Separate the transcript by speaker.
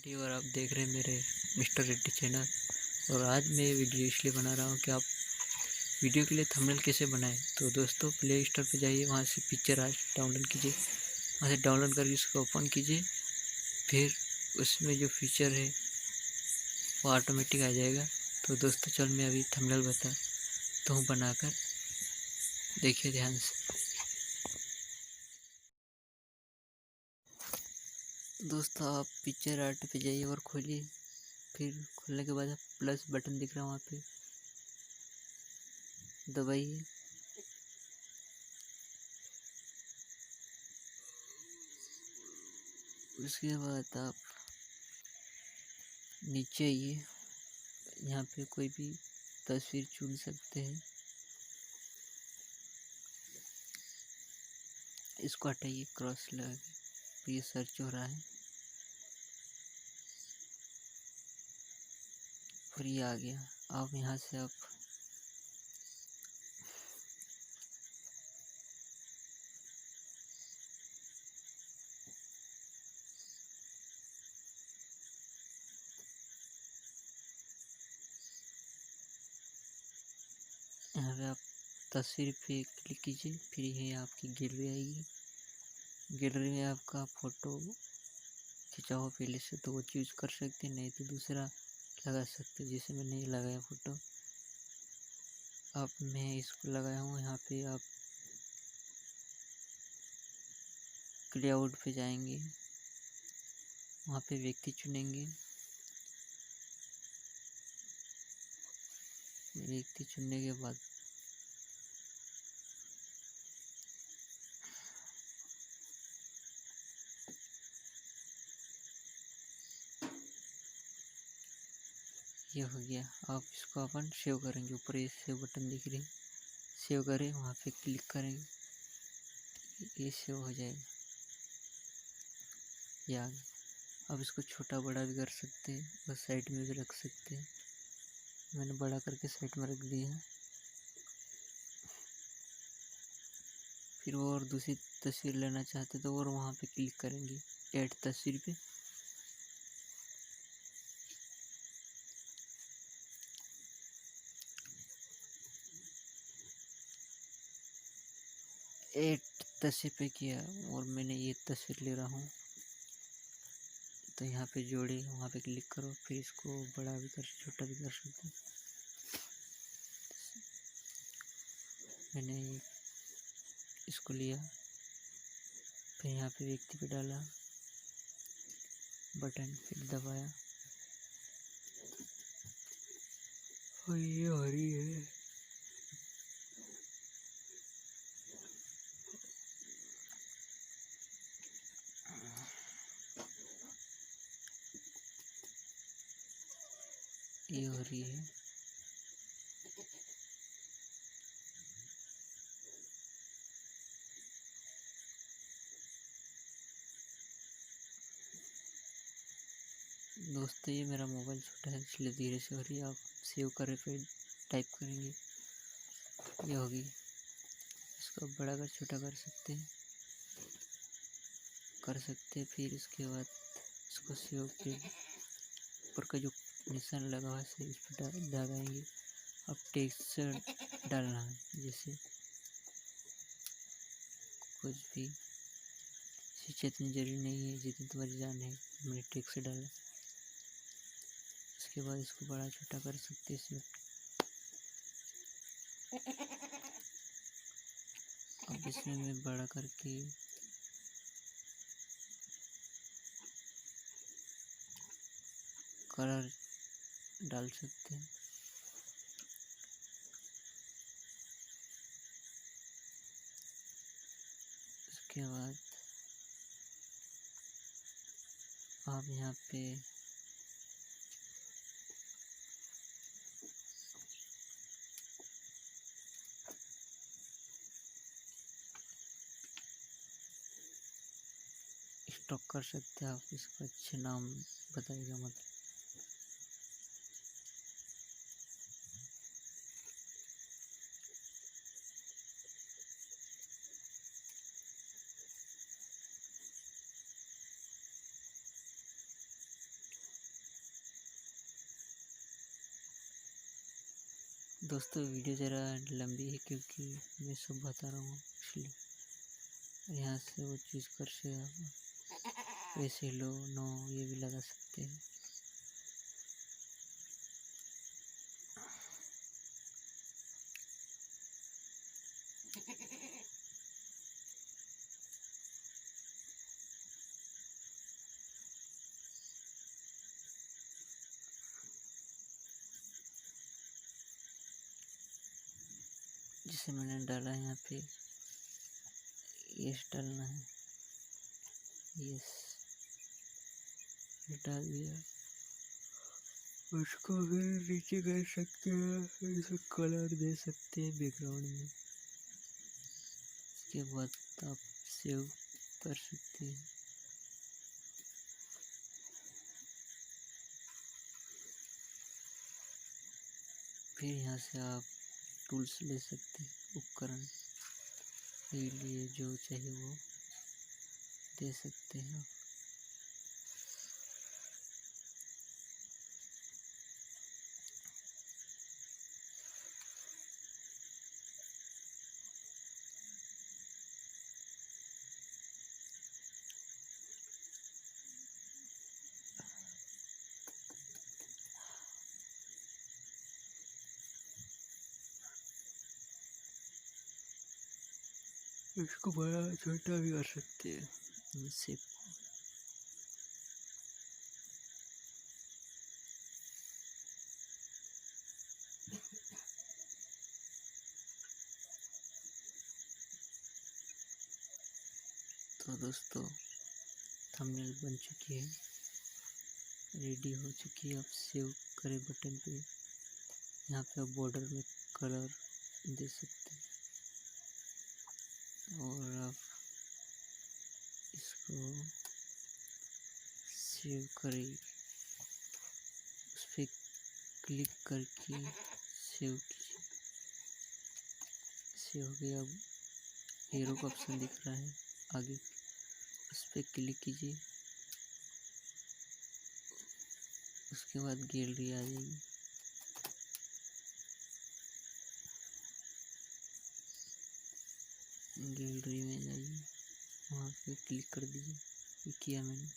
Speaker 1: रेड्डी और आप देख रहे हैं मेरे मिस्टर रेड्डी चैनल। और आज मैं वीडियो इसलिए बना रहा हूँ कि आप वीडियो के लिए थंबनेल कैसे बनाएं। तो दोस्तों प्ले स्टोर पर जाइए, वहाँ से पिक्चर आज डाउनलोड कीजिए, वहाँ से डाउनलोड करके उसको ओपन कीजिए। फिर उसमें जो फीचर है वो ऑटोमेटिक आ जाएगा। तो दोस्तों चल मैं अभी थंबनेल बताता हूँ बनाकर, देखिए ध्यान से। दोस्तों आप पिक्चर आर्ट पे जाइए और खोलिए। फिर खोलने के बाद प्लस बटन दिख रहा है, वहाँ पे दबाइए। उसके बाद आप नीचे आइए, यहाँ पे कोई भी तस्वीर चुन सकते हैं। इसको हटाइए क्रॉस लगा के, ये सर्च हो रहा है। फिर ये आ गया। अब यहाँ से आप यहाँ पे आप तस्वीर पे क्लिक कीजिए। फिर ये आपकी गैलरी आएगी। गैलरी में आपका फ़ोटो खिंचा हो पहले से तो वो चूज कर सकते हैं, नहीं तो दूसरा लगा सकते हैं। जैसे मैं नहीं लगाया फ़ोटो, अब मैं इसको लगाया हूँ। यहाँ पे आप क्लाउड पे जाएंगे, वहाँ पे व्यक्ति चुनेंगे। व्यक्ति चुनने के बाद ये हो गया। अब इसको अपन सेव करेंगे। ऊपर ये सेव बटन दिख रही है, सेव करें, वहाँ पे क्लिक करेंगे, ये सेव हो जाएगा। ये आ गया। अब इसको छोटा बड़ा भी कर सकते हैं और साइड में भी रख सकते हैं। मैंने बड़ा करके साइड में रख दिया। फिर वो और दूसरी तस्वीर लेना चाहते तो और वहाँ पे क्लिक करेंगे ऐड तस्वीर पे। ऐड तस्वीर पे किया और मैंने ये तस्वीर ले रहा हूँ, तो यहाँ पे जोड़े, वहाँ पे क्लिक करो। फिर इसको बड़ा भी कर, छोटा भी कर सकते हैं। मैंने इसको लिया, फिर यहाँ पे व्यक्ति पे डाला, बटन फिर दबाया और ये हो रही है। ये हो रही है। दोस्तों ये मेरा मोबाइल छोटा है इसलिए धीरे से हो रही है। आप सेव करें फिर टाइप करेंगे, ये होगी। इसको बड़ा कर छोटा कर सकते हैं, फिर इसके बाद इसको सेव के ऊपर का जो निशान लगा हुआ है इस पर दबाएंगे। अब टेक्स्ट डालना है, जैसे कुछ भी, शिक्षा इतनी जरूरी नहीं है जितनी तुम्हारी जान है। मैंने टेक्स्ट डाला। इसके बाद इसको बड़ा छोटा कर सकते हैं इसमें। अब इसमें मैं बड़ा करके कलर डाल सकते हैं। इसके बाद आप यहाँ पे स्टॉक कर सकते हैं। आप इसको अच्छे नाम बताइएगा, मतलब दोस्तों वीडियो ज़रा लंबी है क्योंकि मैं सब बता रहा हूँ इसलिए। यहाँ से वो चीज़ कर से आप ऐसे लो नो ये भी लगा सकते हैं। जैसे मैंने डाला यहाँ पे यस डालना है, यस ये डाल दिया। उसको फिर नीचे कर सकते हैं, इसमें कलर दे सकते हैं बैकग्राउंड में। उसके बाद आप सेव कर सकते हैं। फिर यहाँ से आप टूल्स ले सकते हैं, उपकरण के लिए जो चाहिए वो दे सकते हैं। इसको बड़ा छोटा भी कर सकते हैं इससे। तो दोस्तों थंबनेल बन चुकी है, रेडी हो चुकी है। आप सेव करें बटन पे, यहाँ पे आप बॉर्डर में कलर दे सकते हैं और आप इसको सेव करें, उस पर क्लिक करके सेव कीजिए। सेव हो गया। अब एरो का ऑप्शन दिख रहा है आगे, उस पर क्लिक कीजिए। उसके बाद गैलरी आ जाएगी। गैलरी में जाइए, वहाँ पे क्लिक कर दीजिए। ये किया मैंने।